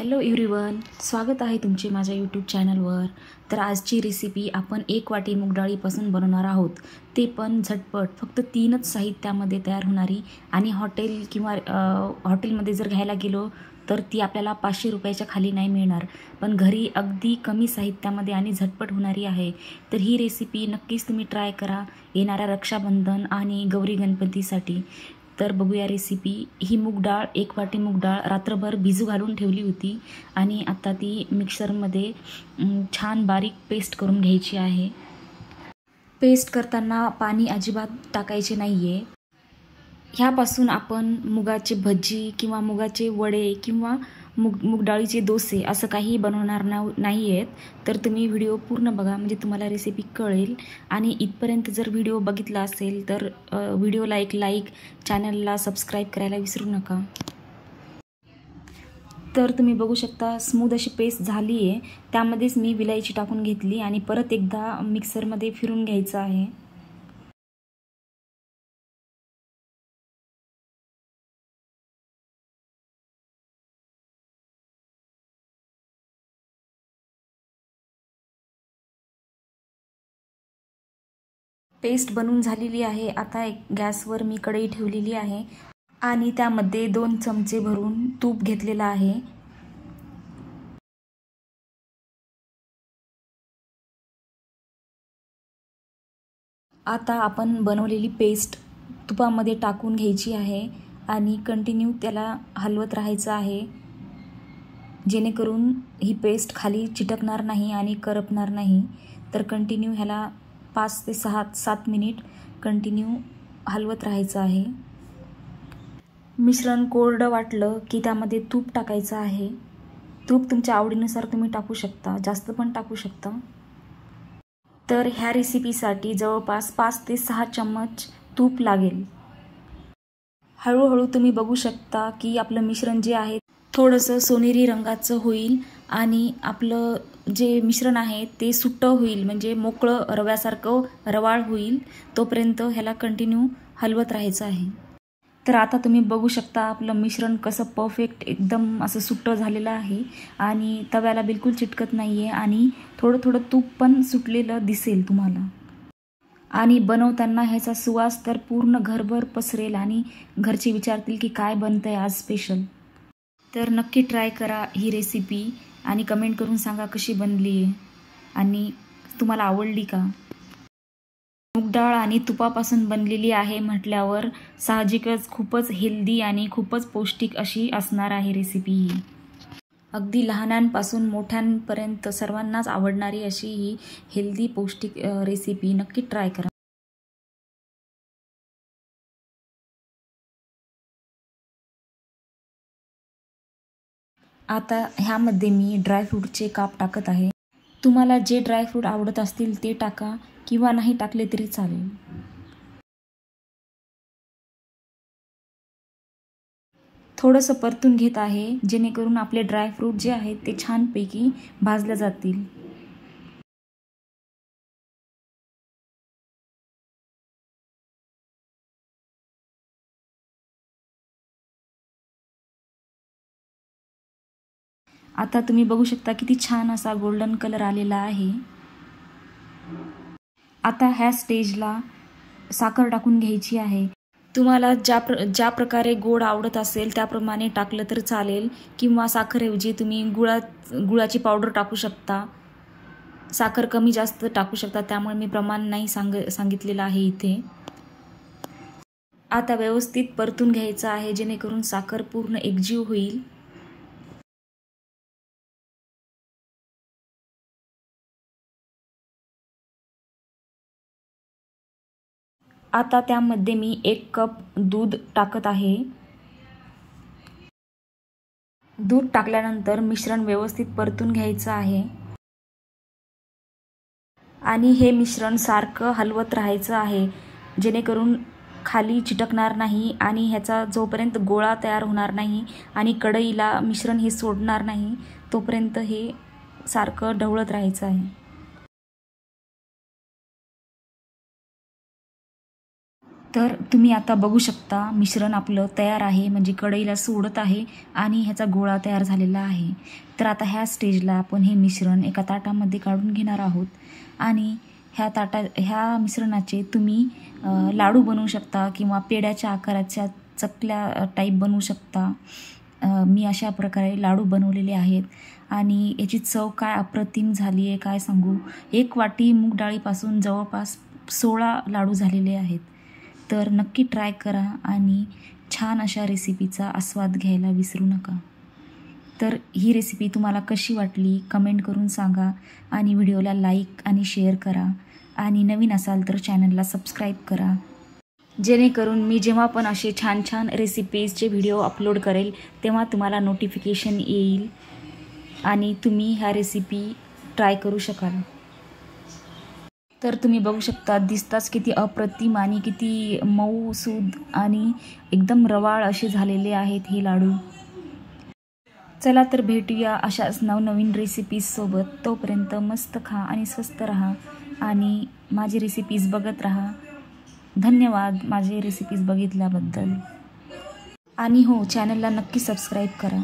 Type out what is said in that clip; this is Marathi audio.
हॅलो एव्हरीवन, स्वागत आहे तुमचे माझ्या यूट्यूब चॅनलवर। तर आजची रेसिपी आपण 1 वाटी मूग डाळीपासून बनवणार आहोत, ते पण झटपट फक्त 3च साहित्यामध्ये तयार होणारी आणि हॉटेल किंवा हॉटेलमध्ये जर घ्यायला गेलो तर ती आपल्याला 500 रुपयाच्या खाली नाही मिळणार, पण घरी अगदी कमी साहित्यामध्ये आणि झटपट होणारी आहे। तर ही रेसिपी नक्कीच तुम्ही ट्राय करा येणाऱ्या रक्षाबंधन आणि गौरी गणपतीसाठी। तर बघूया रेसिपी। ही मूग डाळ 1 वाटी मूग डाळ रात्रभर भिजू घालून ठेवली होती आणि आता ती मिक्सरमध्ये छान बारीक पेस्ट करून घ्यायची आहे। पेस्ट करताना पाणी अजिबात टाकायचे नाहीये। ह्यापासून आपण मुगाची भजी किंवा मुगाचे वडे किंवा मूग डाळीचे डोसे असं काही बनवणार नाही आहेत। तर तुम्ही व्हिडिओ पूर्ण बघा, म्हणजे तुम्हाला रेसिपी कळेल। आणि इथपर्यंत जर व्हिडिओ बघितला असेल तर व्हिडिओला एक लाईक, चॅनलला सबस्क्राईब करायला विसरू नका। तर तुम्ही बघू शकता स्मूथ अशी पेस्ट झाली आहे। त्यामध्येच मी विलायची टाकून घेतली आणि परत एकदा मिक्सरमध्ये फिरून घ्यायचं आहे। पेस्ट बनवून झालेली आहे। आता एक गॅसवर मी कढई ठेवलेली आहे आणि त्यामध्ये 2 चमचे भरून तूप घेतलेला आहे। आता आपण बनवलेली पेस्ट तुपामध्ये टाकून घ्यायची आहे आणि कंटिन्यू त्याला हलवत राहायचं आहे, जेणेकरून ही पेस्ट खाली चिटकणार नाही आणि करपणार नाही। तर कंटिन्यू ह्याला 5 ते 7 मिनिट कंटिन्यू हलवत राहायचं आहे। मिश्रण कोरडं वाटलं की त्यामध्ये तूप टाकायचं आहे। तूप तुमच्या आवडीनुसार तुम्ही टाकू शकता, जास्त पण टाकू शकता। तर ह्या रेसिपीसाठी जवळपास 5 ते 6 चम्मच तूप लागेल। हळूहळू तुम्ही बघू शकता की आपलं मिश्रण जे आहे थोडंसं सोनेरी रंगाचं होईल आणि आपलं जे मिश्रण आहे ते सुट्ट होईल, म्हणजे मोकळं रव्यासारखं रवाळ होईल। तोपर्यंत ह्याला कंटिन्यू हलवत राहायचं आहे। तर आता तुम्ही बघू शकता आपलं मिश्रण कसं परफेक्ट एकदम असं सुट्ट झालेलं आहे आणि तव्याला बिलकुल चिटकत नाहीये आणि थोडं थोडं तूप पण सुटलेलं दिसेल तुम्हाला। आणि बनवताना ह्याचा सुवास तर पूर्ण घरभर पसरेल आणि घरचे विचारतील की काय बनतंय आज स्पेशल। तर नक्की ट्राय करा ही रेसिपी आणि कमेंट करून सांगा कशी बनली आहे आणि तुम्हाला आवडली का। मूग डाळ आणि तुपापासून बनलेली आहे म्हटल्यावर साहजिकच खूपच हेल्दी आणि खूपच पौष्टिक अशी असणार आहे रेसिपी ही। अगदी लहानांपासून मोठ्यांपर्यंत सर्वांनाच आवडणारी अशी ही हेल्दी पौष्टिक रेसिपी नक्की ट्राय करा। आता ह्यामध्ये मी ड्रायफ्रूटचे काप टाकत आहे। तुम्हाला जे ड्रायफ्रूट आवडत असतील ते टाका किंवा नाही टाकले तरी चालेल। थोडंसं परतून घेत आहे जेणेकरून आपले ड्रायफ्रूट जे आहेत ते छानपैकी भाजले जातील। आता तुम्ही बघू शकता किती छान असा गोल्डन कलर आलेला आहे। आता ह्या स्टेजला साखर टाकून घ्यायची आहे। तुम्हाला ज्या प्रकारे गोड आवडत असेल त्याप्रमाणे टाकलं तर चालेल, किंवा साखरेऐवजी तुम्ही गुळाची पावडर टाकू शकता। साखर कमी जास्त टाकू शकता, त्यामुळे मी प्रमाण नाही सांगितलेलं आहे इथे। आता व्यवस्थित परतून घ्यायचं आहे जेणेकरून साखर पूर्ण एकजीव होईल। आता त्यामध्ये मी 1 कप दूध टाकत आहे। दूध टाकल्यानंतर मिश्रण व्यवस्थित परतून घ्यायचं आहे आणि हे मिश्रण सारखं हलवत राहायचं आहे, जेणेकरून खाली चिटकणार नाही आणि ह्याचा जोपर्यंत गोळा तयार होणार नाही आणि कढईला मिश्रण हे सोडणार नाही तोपर्यंत हे सारखं ढवळत राहायचं आहे। तर तुम्ही आता बघू शकता मिश्रण आपलं तयार आहे, म्हणजे कढईला सोडत आहे आणि ह्याचा गोळा तयार झालेला आहे. तर आता ह्या स्टेजला आपण हे मिश्रण एका ताटामध्ये काढून घेणार आहोत आणि ह्या मिश्रणाचे तुम्ही लाडू बनवू शकता किंवा पेड्याच्या आकाराच्या चकल्या टाईप बनवू शकता. मी अशा प्रकारे लाडू बनवलेले आहेत आणि याची चव काय अप्रतिम झाली आहे काय सांगू. 1 वाटी मूग डाळीपासून जवळपास 16 लाडू झालेले आहेत. तर नक्की ट्राय करा आणि छान अशा रेसिपीचा आस्वाद घ्यायला विसरू नका. तर ही रेसिपी तुम्हाला कशी वाटली कमेंट करून सांगा आणि व्हिडिओला लाईक आणि शेअर करा आणि नवीन असाल तर चॅनलला सबस्क्राईब करा, जेणेकरून मी जेव्हा पण असे छान छान रेसिपीजचे व्हिडिओ अपलोड करेल तेव्हा तुम्हाला नोटिफिकेशन येईल आणि तुम्ही ह्या रेसिपी ट्राय करू शकाल. तर तुम्ही बघू शकता दिसताच किती अप्रतिम आणि किती मऊसूद आणि एकदम रवाळ असे झालेले आहेत हे लाडू. चला तर भेटूया अशाच नवनवीन रेसिपीजसोबत. तोपर्यंत मस्त खा आणि स्वस्त राहा आणि माझी रेसिपीज बघत राहा. धन्यवाद माझे रेसिपीज बघितल्याबद्दल. आणि हो, चॅनलला नक्की सबस्क्राईब करा.